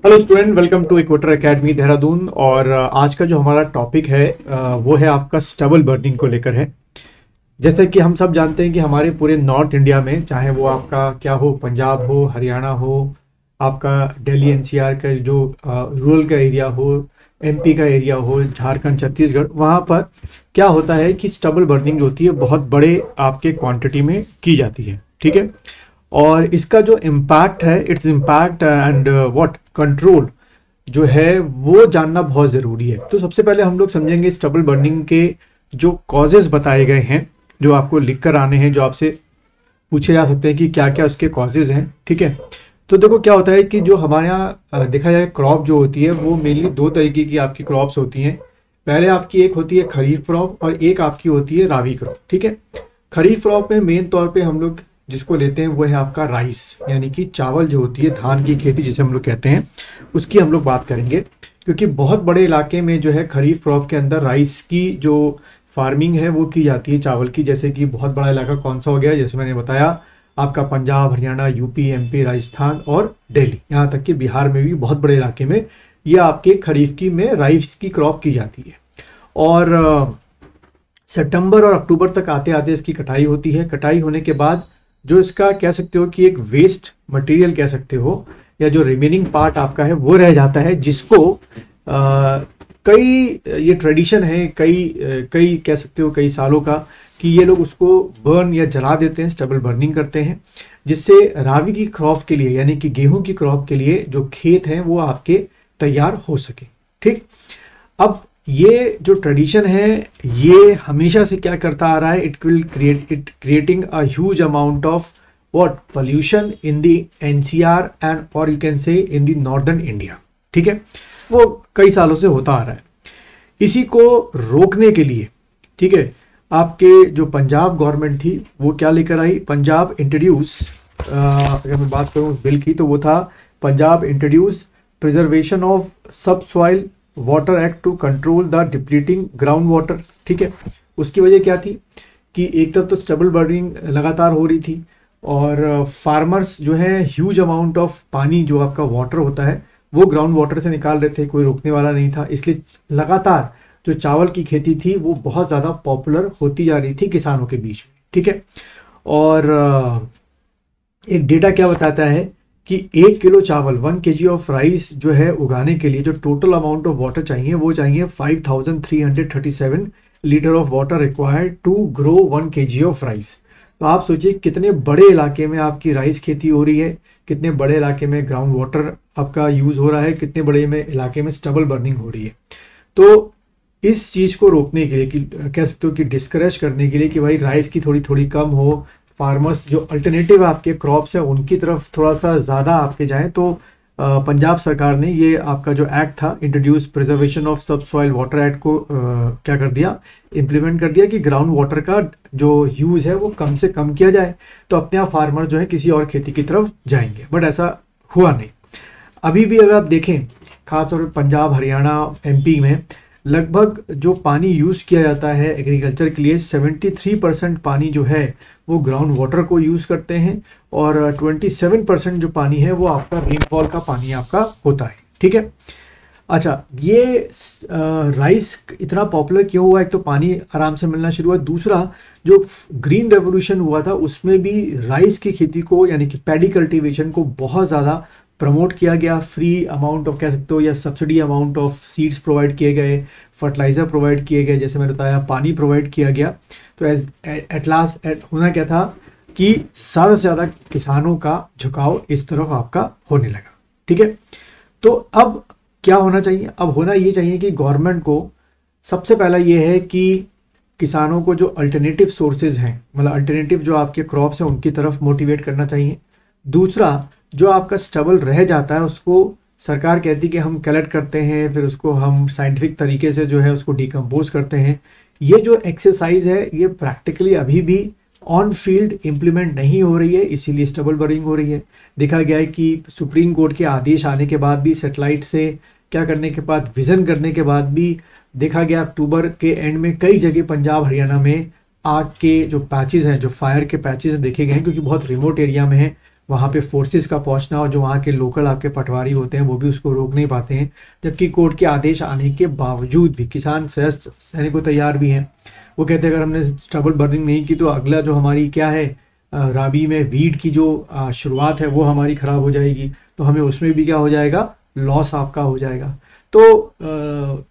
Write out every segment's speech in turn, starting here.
Hello student, welcome to equator academy Dehradun. और आज का जो हमारा टॉपिक है वो है आपका स्टबल बर्निंग को लेकर है। जैसे कि हम सब जानते हैं कि हमारे पूरे नॉर्थ इंडिया में, चाहे वो आपका क्या हो, पंजाब हो, हरियाणा हो, आपका दिल्ली एनसीआर का जो रूरल का एरिया हो, एमपी का एरिया हो, झारखंड, छत्तीसगढ़, वहाँ पर क्या होता है कि स्टबल बर्निंग जो होती है बहुत बड़े आपके क्वांटिटी में की जाती है। ठीक है। और इसका जो इम्पैक्ट है, its impact and what control जो है वो जानना बहुत ज़रूरी है। तो सबसे पहले हम लोग समझेंगे स्टबल बर्निंग के जो कॉजेज़ बताए गए हैं, जो आपको लिख कर आने हैं, जो आपसे पूछे जा सकते हैं कि क्या क्या उसके कॉजेज़ हैं। ठीक है। तो देखो क्या होता है कि जो हमारे यहाँ देखा जाए क्रॉप जो होती है वो मेनली दो तरीके की आपकी क्रॉप्स होती हैं। पहले आपकी एक होती है खरीफ क्रॉप और एक आपकी होती है राबी क्रॉप। ठीक है। खरीफ क्रॉप में मेन तौर पे हम लोग जिसको लेते हैं वो है आपका राइस, यानी कि चावल जो होती है, धान की खेती जिसे हम लोग कहते हैं, उसकी हम लोग बात करेंगे। क्योंकि बहुत बड़े इलाके में जो है खरीफ क्रॉप के अंदर राइस की जो फार्मिंग है वो की जाती है, चावल की। जैसे कि बहुत बड़ा इलाका कौन सा हो गया, जैसे मैंने बताया आपका पंजाब, हरियाणा, यूपी, एमपी, राजस्थान और दिल्ली, यहाँ तक कि बिहार में भी बहुत बड़े इलाके में ये आपके खरीफ की में राइस की क्रॉप की जाती है। और सितंबर और अक्टूबर तक आते आते इसकी कटाई होती है। कटाई होने के बाद जो इसका कह सकते हो कि एक वेस्ट मटेरियल कह सकते हो, या जो रिमेनिंग पार्ट आपका है वो रह जाता है, जिसको कई ये ट्रेडिशन है, कई कह सकते हो कई सालों का, कि ये लोग उसको बर्न या जला देते हैं, स्टबल बर्निंग करते हैं, जिससे राबी की क्रॉप के लिए यानी कि गेहूं की क्रॉप के लिए जो खेत हैं वो आपके तैयार हो सके। ठीक। अब ये जो ट्रेडिशन है ये हमेशा से क्या करता आ रहा है, it creating a huge amount of what pollution in the NCR and और you can say in the northern India. ठीक है। वो कई सालों से होता आ रहा है। इसी को रोकने के लिए, ठीक है, आपके जो पंजाब गवर्नमेंट थी वो क्या लेकर आई, पंजाब इंट्रोड्यूस, अगर मैं बात करूँ बिल की तो वो था Punjab introduce preservation of sub soil water act to control the depleting ground water. ठीक है। उसकी वजह क्या थी कि एक तरफ तो स्टबल बर्निंग लगातार हो रही थी और फार्मर्स जो है ह्यूज अमाउंट ऑफ पानी जो आपका वाटर होता है वो ग्राउंड वाटर से निकाल रहे थे, कोई रोकने वाला नहीं था। इसलिए लगातार जो चावल की खेती थी वो बहुत ज़्यादा पॉपुलर होती जा रही थी किसानों के बीच। ठीक है। और एक डेटा क्या बताता है कि 1 किलो चावल 1 kg ऑफ राइस जो है उगाने के लिए जो टोटल अमाउंट ऑफ वाटर चाहिए वो चाहिए 5337 litre of water required to grow 1 kg of rice. तो आप सोचिए कितने बड़े इलाके में आपकी राइस खेती हो रही है, कितने बड़े इलाके में ग्राउंड वाटर आपका यूज़ हो रहा है, कितने बड़े में इलाके में स्टबल बर्निंग हो रही है। तो इस चीज़ को रोकने के लिए, कि कह सकते हो कि डिस्करेज करने के लिए कि भाई राइस की थोड़ी थोड़ी कम हो, फार्मर्स जो अल्टरनेटिव आपके क्रॉप्स है उनकी तरफ थोड़ा सा ज़्यादा आपके जाएं, तो पंजाब सरकार ने ये आपका जो एक्ट था introduce preservation of sub soil water act को क्या कर दिया, इम्प्लीमेंट कर दिया कि ग्राउंड वाटर का जो यूज़ है वो कम से कम किया जाए, तो अपने आप फार्मर जो है किसी और खेती की तरफ जाएंगे। बट ऐसा हुआ नहीं। अभी भी अगर आप देखें खासतौर पर पंजाब, हरियाणा, एमपी में लगभग जो पानी यूज़ किया जाता है एग्रीकल्चर के लिए 73% पानी जो है वो ग्राउंड वाटर को यूज़ करते हैं और 27% जो पानी है वो आपका रेनफॉल का पानी आपका होता है। ठीक है। अच्छा, ये राइस इतना पॉपुलर क्यों हुआ? एक तो पानी आराम से मिलना शुरू हुआ, दूसरा जो ग्रीन रेवोल्यूशन हुआ था उसमें भी राइस की खेती को यानी कि पैडी कल्टीवेशन को बहुत ज़्यादा प्रमोट किया गया। फ्री अमाउंट ऑफ कह सकते हो या subsidy amount of seeds provide किए गए, फर्टिलाइज़र प्रोवाइड किए गए, जैसे मैंने बताया पानी प्रोवाइड किया गया। तो एट लास्ट होना क्या था कि ज़्यादा से ज़्यादा किसानों का झुकाव इस तरफ आपका होने लगा। ठीक है। तो अब क्या होना चाहिए? अब होना ये चाहिए कि गवर्नमेंट को सबसे पहला ये है कि किसानों को जो अल्टरनेटिव सोर्सेज हैं, मतलब अल्टरनेटिव जो आपके क्रॉप्स हैं उनकी तरफ मोटिवेट करना चाहिए। दूसरा, जो आपका स्टबल रह जाता है उसको सरकार कहती है कि हम कलेक्ट करते हैं, फिर उसको हम साइंटिफिक तरीके से जो है उसको डिकम्पोज करते हैं। ये जो एक्सरसाइज है ये प्रैक्टिकली अभी भी ऑन फील्ड इम्प्लीमेंट नहीं हो रही है, इसीलिए स्टबल बर्निंग हो रही है। देखा गया है कि सुप्रीम कोर्ट के आदेश आने के बाद भी, सैटेलाइट से क्या करने के बाद, विज़न करने के बाद भी देखा गया अक्टूबर के एंड में कई जगह पंजाब, हरियाणा में आग के जो पैचेस हैं, जो फायर के पैचेस देखे गए हैं, क्योंकि बहुत रिमोट एरिया में है, वहाँ पे फोर्सेस का पहुँचना, और जो वहाँ के लोकल आपके पटवारी होते हैं वो भी उसको रोक नहीं पाते हैं। जबकि कोर्ट के आदेश आने के बावजूद भी किसान सहने को तैयार भी हैं। वो कहते हैं अगर हमने स्टबल बर्निंग नहीं की तो अगला जो हमारी क्या है राबी में वीट की जो शुरुआत है वो हमारी ख़राब हो जाएगी, तो हमें उसमें भी क्या हो जाएगा, लॉस आपका हो जाएगा। तो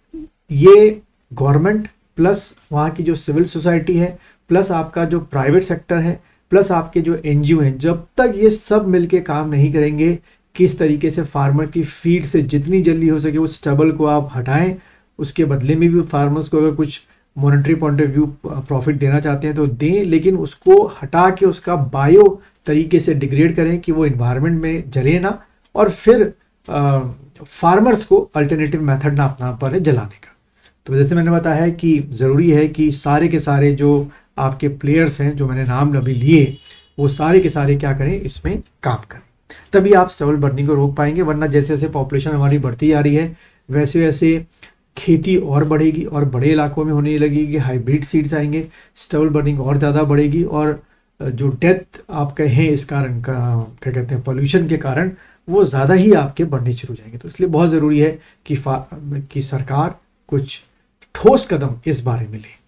ये गवर्नमेंट प्लस वहाँ की जो सिविल सोसाइटी है प्लस आपका जो प्राइवेट सेक्टर है प्लस आपके जो एनजीओ हैं, जब तक ये सब मिलके काम नहीं करेंगे किस तरीके से फार्मर की फीड से जितनी जल्दी हो सके उस स्टबल को आप हटाएं, उसके बदले में भी फार्मर्स को अगर कुछ monetary point of view profit देना चाहते हैं तो दें, लेकिन उसको हटा के उसका बायो तरीके से डिग्रेड करें कि वो इन्वायरमेंट में जले ना, और फिर फार्मर्स को अल्टरनेटिव मेथड ना अपना पड़े जलाने का। तो जैसे मैंने बताया है कि ज़रूरी है कि सारे के सारे जो आपके प्लेयर्स हैं जो मैंने नाम अभी लिए वो सारे के सारे क्या करें, इसमें काम करें, तभी आप स्टबल बर्निंग को रोक पाएंगे। वरना जैसे जैसे पॉपुलेशन हमारी बढ़ती जा रही है वैसे वैसे खेती और बढ़ेगी और बड़े इलाकों में होने लगेगी, हाइब्रिड सीड्स आएंगे, स्टबल बर्निंग और ज़्यादा बढ़ेगी, और जो डेथ आप कहें इस कारण का क्या कहते हैं पोल्यूशन के कारण वो ज़्यादा ही आपके बढ़ने शुरू हो जाएंगे। तो इसलिए बहुत ज़रूरी है कि सरकार कुछ ठोस कदम इस बारे में ले।